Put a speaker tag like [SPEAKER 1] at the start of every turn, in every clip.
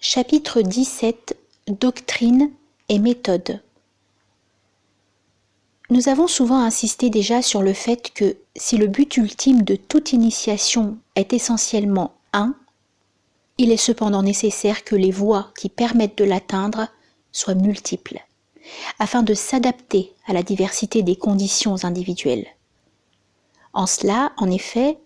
[SPEAKER 1] Chapitre 17 Doctrine et méthode. Nous avons souvent insisté déjà sur le fait que si le but ultime de toute initiation est essentiellement un, il est cependant nécessaire que les voies qui permettent de l'atteindre soient multiples, afin de s'adapter à la diversité des conditions individuelles. En cela, en effet,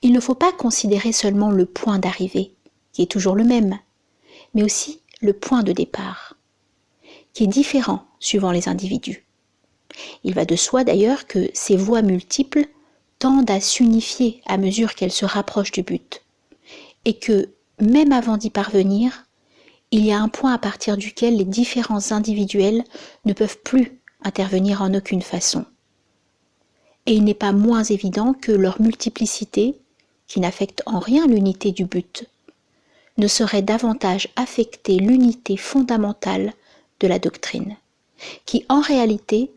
[SPEAKER 1] il ne faut pas considérer seulement le point d'arrivée, qui est toujours le même, mais aussi le point de départ, qui est différent suivant les individus. Il va de soi d'ailleurs que ces voies multiples tendent à s'unifier à mesure qu'elles se rapprochent du but, et que, même avant d'y parvenir, il y a un point à partir duquel les différences individuelles ne peuvent plus intervenir en aucune façon. Et il n'est pas moins évident que leur multiplicité, qui n'affecte en rien l'unité du but, ne saurait davantage affecter l'unité fondamentale de la doctrine, qui en réalité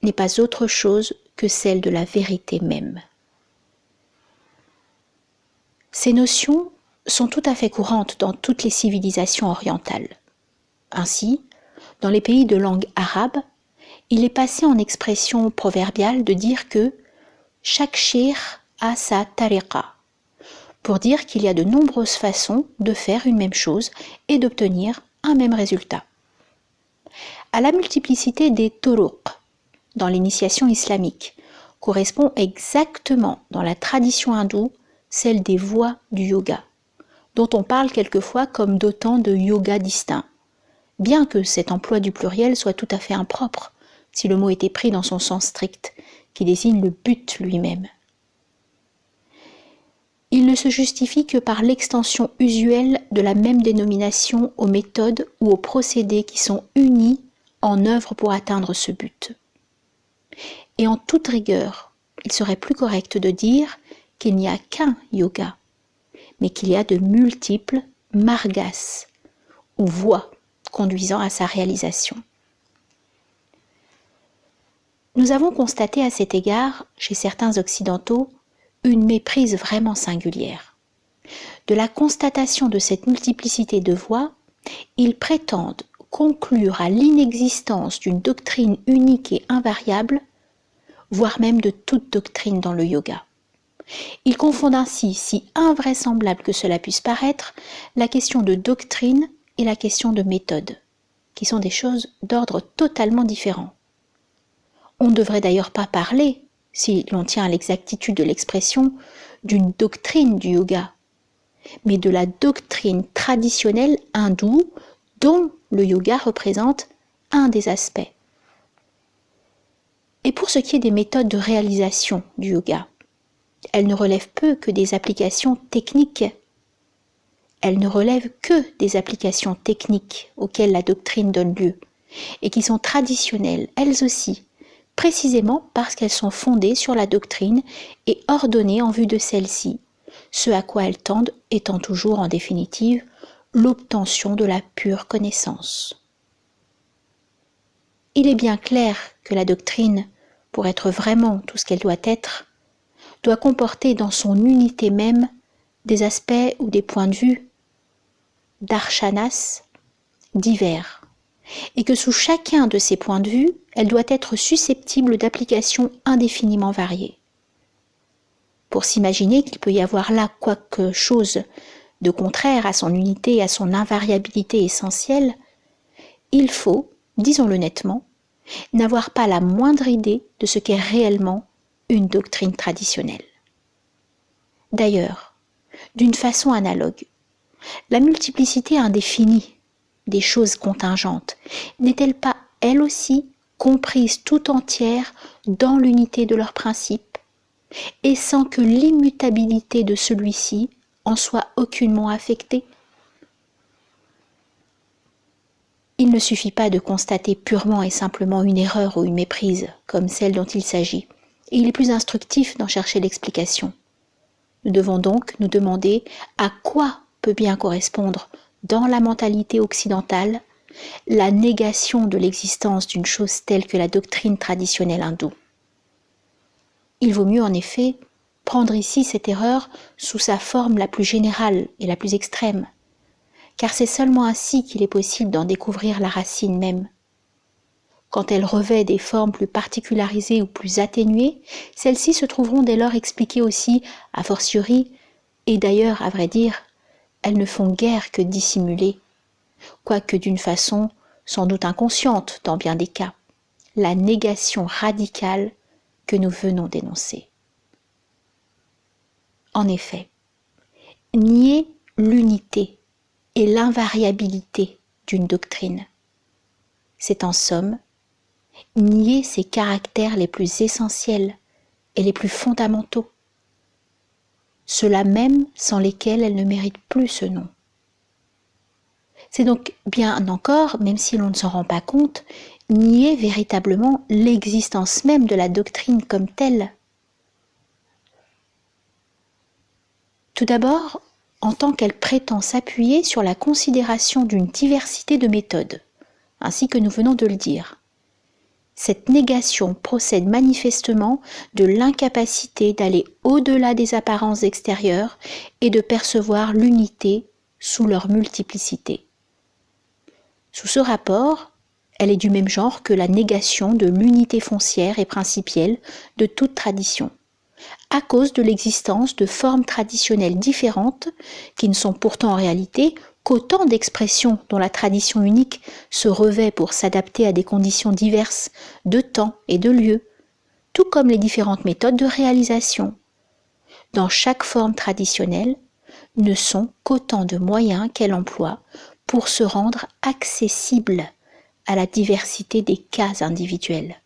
[SPEAKER 1] n'est pas autre chose que celle de la vérité même. Ces notions sont tout à fait courantes dans toutes les civilisations orientales. Ainsi, dans les pays de langue arabe, il est passé en expression proverbiale de dire que chaque cheikh a sa tariqa, pour dire qu'il y a de nombreuses façons de faire une même chose et d'obtenir un même résultat. À la multiplicité des turuq dans l'initiation islamique correspond exactement dans la tradition hindoue celle des voies du yoga, dont on parle quelquefois comme d'autant de yoga distincts, bien que cet emploi du pluriel soit tout à fait impropre, si le mot était pris dans son sens strict, qui désigne le but lui-même. Il ne se justifie que par l'extension usuelle de la même dénomination aux méthodes ou aux procédés qui sont unis en œuvre pour atteindre ce but. Et en toute rigueur, il serait plus correct de dire qu'il n'y a qu'un yoga, mais qu'il y a de multiples margas, ou voies conduisant à sa réalisation. Nous avons constaté à cet égard, chez certains occidentaux, une méprise vraiment singulière. De la constatation de cette multiplicité de voies, ils prétendent conclure à l'inexistence d'une doctrine unique et invariable, voire même de toute doctrine dans le yoga. Ils confondent ainsi, si invraisemblable que cela puisse paraître, la question de doctrine et la question de méthode, qui sont des choses d'ordre totalement différent. On ne devrait d'ailleurs pas parler, si l'on tient à l'exactitude de l'expression, d'une doctrine du yoga, mais de la doctrine traditionnelle hindoue dont le yoga représente un des aspects. Et pour ce qui est des méthodes de réalisation du yoga, elles ne relèvent peu que des applications techniques. Elles ne relèvent que des applications techniques auxquelles la doctrine donne lieu, et qui sont traditionnelles, elles aussi, précisément parce qu'elles sont fondées sur la doctrine et ordonnées en vue de celle-ci, ce à quoi elles tendent étant toujours, en définitive, l'obtention de la pure connaissance. Il est bien clair que la doctrine, pour être vraiment tout ce qu'elle doit être, doit comporter dans son unité même des aspects ou des points de vue, darshanas, divers, et que sous chacun de ces points de vue, elle doit être susceptible d'applications indéfiniment variées. Pour s'imaginer qu'il peut y avoir là quelque chose de contraire à son unité et à son invariabilité essentielle, il faut, disons-le nettement, n'avoir pas la moindre idée de ce qu'est réellement une doctrine traditionnelle. D'ailleurs, d'une façon analogue, la multiplicité indéfinie des choses contingentes n'est-elle pas, elle aussi, comprise tout entière dans l'unité de leurs principes, et sans que l'immutabilité de celui-ci en soit aucunement affectée? Il ne suffit pas de constater purement et simplement une erreur ou une méprise, comme celle dont il s'agit, et il est plus instructif d'en chercher l'explication. Nous devons donc nous demander à quoi peut bien correspondre, dans la mentalité occidentale, la négation de l'existence d'une chose telle que la doctrine traditionnelle hindoue. Il vaut mieux en effet prendre ici cette erreur sous sa forme la plus générale et la plus extrême, car c'est seulement ainsi qu'il est possible d'en découvrir la racine même. Quand elle revêt des formes plus particularisées ou plus atténuées, celles-ci se trouveront dès lors expliquées aussi, a fortiori, et d'ailleurs, à vrai dire, elles ne font guère que dissimuler, quoique d'une façon sans doute inconsciente dans bien des cas, la négation radicale que nous venons d'énoncer. En effet, nier l'unité et l'invariabilité d'une doctrine, c'est en somme nier ses caractères les plus essentiels et les plus fondamentaux, ceux-là même sans lesquels elle ne mérite plus ce nom. C'est donc bien encore, même si l'on ne s'en rend pas compte, nier véritablement l'existence même de la doctrine comme telle. Tout d'abord, en tant qu'elle prétend s'appuyer sur la considération d'une diversité de méthodes, ainsi que nous venons de le dire. Cette négation procède manifestement de l'incapacité d'aller au-delà des apparences extérieures et de percevoir l'unité sous leur multiplicité. Sous ce rapport, elle est du même genre que la négation de l'unité foncière et principielle de toute tradition, à cause de l'existence de formes traditionnelles différentes qui ne sont pourtant en réalité qu'autant d'expressions dont la tradition unique se revêt pour s'adapter à des conditions diverses de temps et de lieu, tout comme les différentes méthodes de réalisation. Dans chaque forme traditionnelle, ne sont qu'autant de moyens qu'elle emploie pour se rendre accessible à la diversité des cas individuels.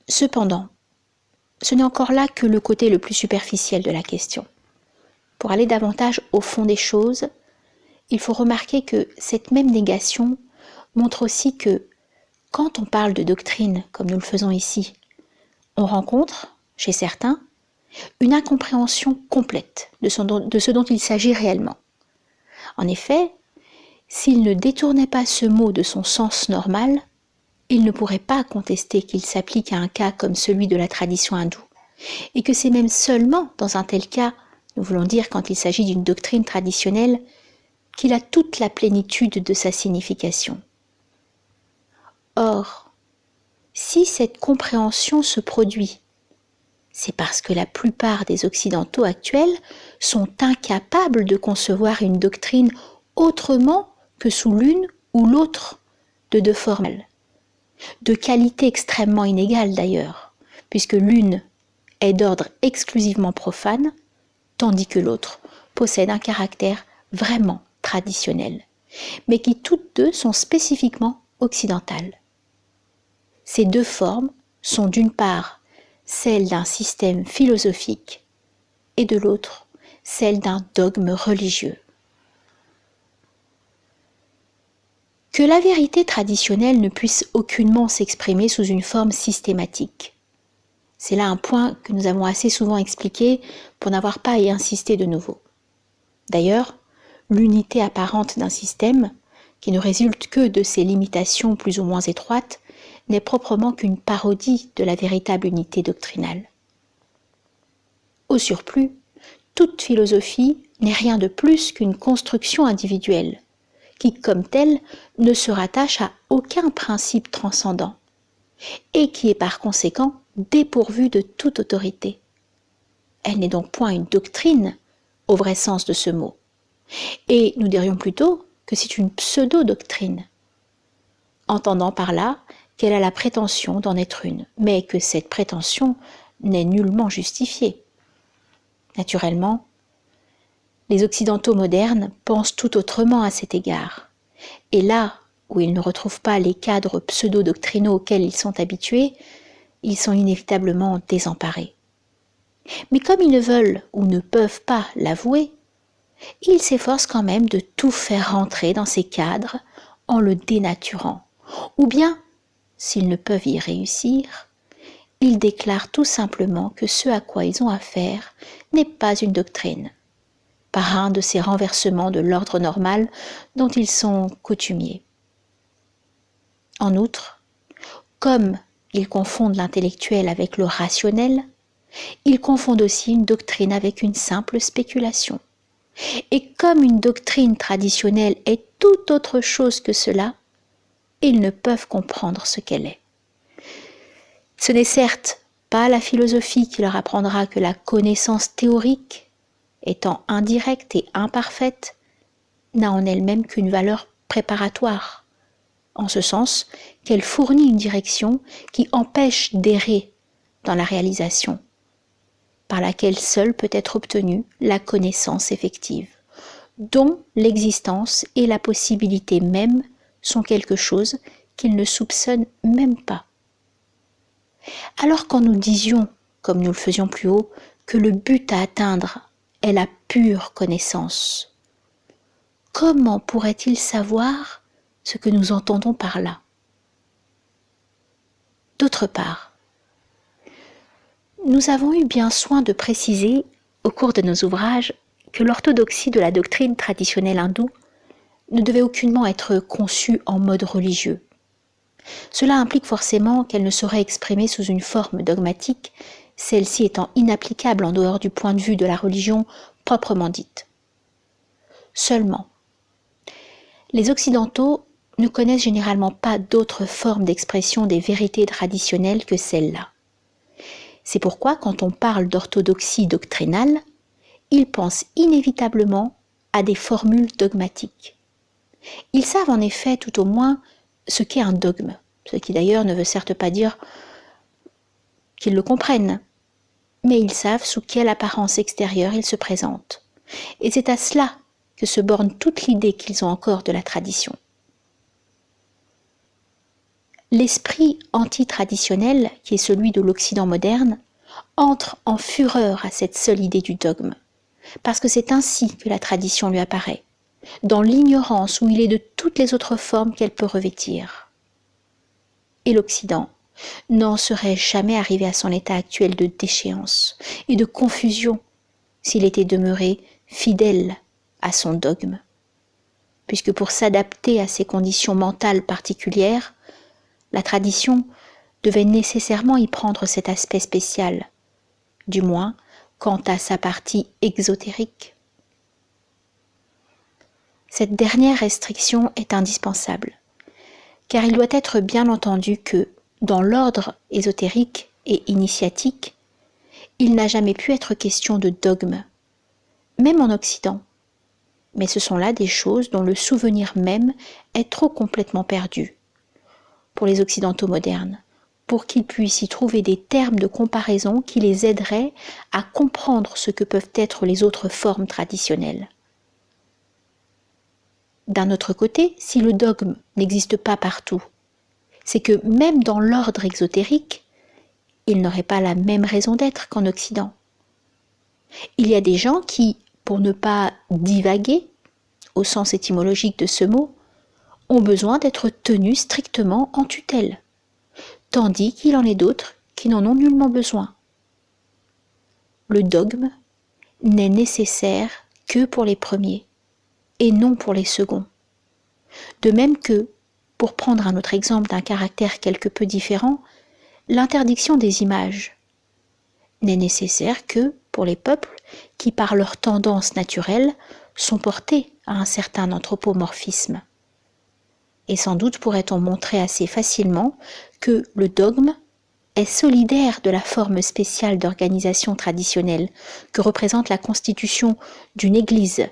[SPEAKER 1] Cependant, ce n'est encore là que le côté le plus superficiel de la question. Pour aller davantage au fond des choses, il faut remarquer que cette même négation montre aussi que, quand on parle de doctrine, comme nous le faisons ici, on rencontre, chez certains, une incompréhension complète de ce dont il s'agit réellement. En effet, s'il ne détournait pas ce mot de son sens normal, il ne pourrait pas contester qu'il s'applique à un cas comme celui de la tradition hindoue, et que c'est même seulement dans un tel cas, nous voulons dire quand il s'agit d'une doctrine traditionnelle, qu'il a toute la plénitude de sa signification. Or, si cette compréhension se produit, c'est parce que la plupart des Occidentaux actuels sont incapables de concevoir une doctrine autrement que sous l'une ou l'autre de deux formes, de qualité extrêmement inégale d'ailleurs, puisque l'une est d'ordre exclusivement profane, tandis que l'autre possède un caractère vraiment traditionnel, mais qui toutes deux sont spécifiquement occidentales. Ces deux formes sont d'une part celle d'un système philosophique et de l'autre celle d'un dogme religieux. Que la vérité traditionnelle ne puisse aucunement s'exprimer sous une forme systématique. C'est là un point que nous avons assez souvent expliqué pour n'avoir pas à y insister de nouveau. D'ailleurs, l'unité apparente d'un système, qui ne résulte que de ses limitations plus ou moins étroites, n'est proprement qu'une parodie de la véritable unité doctrinale. Au surplus, toute philosophie n'est rien de plus qu'une construction individuelle, qui, comme telle, ne se rattache à aucun principe transcendant, et qui est par conséquent dépourvue de toute autorité. Elle n'est donc point une doctrine, au vrai sens de ce mot, et nous dirions plutôt que c'est une pseudo-doctrine, entendant par là qu'elle a la prétention d'en être une, mais que cette prétention n'est nullement justifiée. Naturellement, les Occidentaux modernes pensent tout autrement à cet égard, et là où ils ne retrouvent pas les cadres pseudo-doctrinaux auxquels ils sont habitués, ils sont inévitablement désemparés. Mais comme ils ne veulent ou ne peuvent pas l'avouer, ils s'efforcent quand même de tout faire rentrer dans ces cadres en le dénaturant, ou bien, s'ils ne peuvent y réussir, ils déclarent tout simplement que ce à quoi ils ont affaire n'est pas une doctrine, par un de ces renversements de l'ordre normal dont ils sont coutumiers. En outre, comme ils confondent l'intellectuel avec le rationnel, ils confondent aussi une doctrine avec une simple spéculation. Et comme une doctrine traditionnelle est tout autre chose que cela, ils ne peuvent comprendre ce qu'elle est. Ce n'est certes pas la philosophie qui leur apprendra que la connaissance théorique, étant indirecte et imparfaite, n'a en elle-même qu'une valeur préparatoire, en ce sens qu'elle fournit une direction qui empêche d'errer dans la réalisation, par laquelle seule peut être obtenue la connaissance effective, dont l'existence et la possibilité même sont quelque chose qu'ils ne soupçonnent même pas. Alors quand nous disions, comme nous le faisions plus haut, que le but à atteindre est la pure connaissance, comment pourrait-il savoir ce que nous entendons par là? D'autre part, nous avons eu bien soin de préciser, au cours de nos ouvrages, que l'orthodoxie de la doctrine traditionnelle hindoue ne devait aucunement être conçue en mode religieux. Cela implique forcément qu'elle ne saurait exprimer sous une forme dogmatique, celle-ci étant inapplicable en dehors du point de vue de la religion proprement dite. Seulement, les Occidentaux ne connaissent généralement pas d'autres formes d'expression des vérités traditionnelles que celle-là. C'est pourquoi, quand on parle d'orthodoxie doctrinale, ils pensent inévitablement à des formules dogmatiques. Ils savent en effet tout au moins ce qu'est un dogme, ce qui d'ailleurs ne veut certes pas dire qu'ils le comprennent, mais ils savent sous quelle apparence extérieure il se présente. Et c'est à cela que se borne toute l'idée qu'ils ont encore de la tradition. L'esprit anti-traditionnel, qui est celui de l'Occident moderne, entre en fureur à cette seule idée du dogme, parce que c'est ainsi que la tradition lui apparaît, dans l'ignorance où il est de toutes les autres formes qu'elle peut revêtir. Et l'Occident n'en serait jamais arrivé à son état actuel de déchéance et de confusion s'il était demeuré fidèle à son dogme, puisque pour s'adapter à ces conditions mentales particulières, la tradition devait nécessairement y prendre cet aspect spécial, du moins quant à sa partie exotérique. Cette dernière restriction est indispensable, car il doit être bien entendu que, dans l'ordre ésotérique et initiatique, il n'a jamais pu être question de dogme, même en Occident. Mais ce sont là des choses dont le souvenir même est trop complètement perdu pour les Occidentaux modernes, pour qu'ils puissent y trouver des termes de comparaison qui les aideraient à comprendre ce que peuvent être les autres formes traditionnelles. D'un autre côté, si le dogme n'existe pas partout, c'est que même dans l'ordre exotérique, il n'aurait pas la même raison d'être qu'en Occident. Il y a des gens qui, pour ne pas divaguer, au sens étymologique de ce mot, ont besoin d'être tenus strictement en tutelle, tandis qu'il en est d'autres qui n'en ont nullement besoin. Le dogme n'est nécessaire que pour les premiers, et non pour les seconds. De même que, pour prendre un autre exemple d'un caractère quelque peu différent, l'interdiction des images n'est nécessaire que pour les peuples qui, par leur tendance naturelle, sont portés à un certain anthropomorphisme. Et sans doute pourrait-on montrer assez facilement que le dogme est solidaire de la forme spéciale d'organisation traditionnelle que représente la constitution d'une Église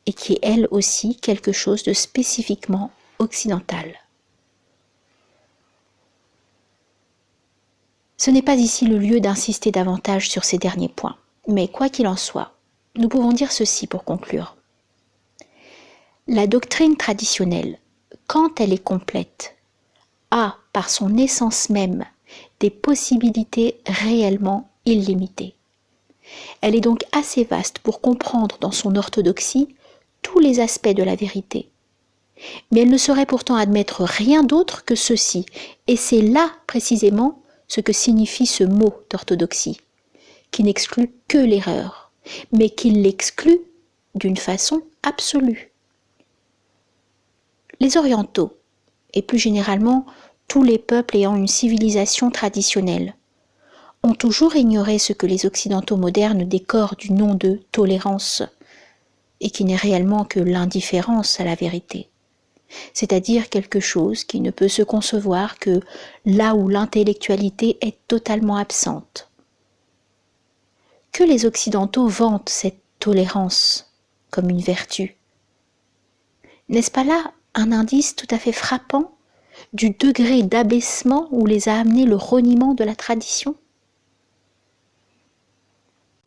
[SPEAKER 1] et qui est elle aussi quelque chose de spécifiquement occidental. Ce n'est pas ici le lieu d'insister davantage sur ces derniers points, mais quoi qu'il en soit, nous pouvons dire ceci pour conclure. La doctrine traditionnelle, quand elle est complète, a, par son essence même, des possibilités réellement illimitées. Elle est donc assez vaste pour comprendre dans son orthodoxie tous les aspects de la vérité. Mais elle ne saurait pourtant admettre rien d'autre que ceci, et c'est là précisément ce que signifie ce mot d'orthodoxie, qui n'exclut que l'erreur, mais qui l'exclut d'une façon absolue. Les orientaux, et plus généralement tous les peuples ayant une civilisation traditionnelle, ont toujours ignoré ce que les occidentaux modernes décorent du nom de tolérance, et qui n'est réellement que l'indifférence à la vérité, c'est-à-dire quelque chose qui ne peut se concevoir que là où l'intellectualité est totalement absente. Que les Occidentaux vantent cette tolérance comme une vertu. N'est-ce pas là un indice tout à fait frappant du degré d'abaissement où les a amenés le reniement de la tradition ?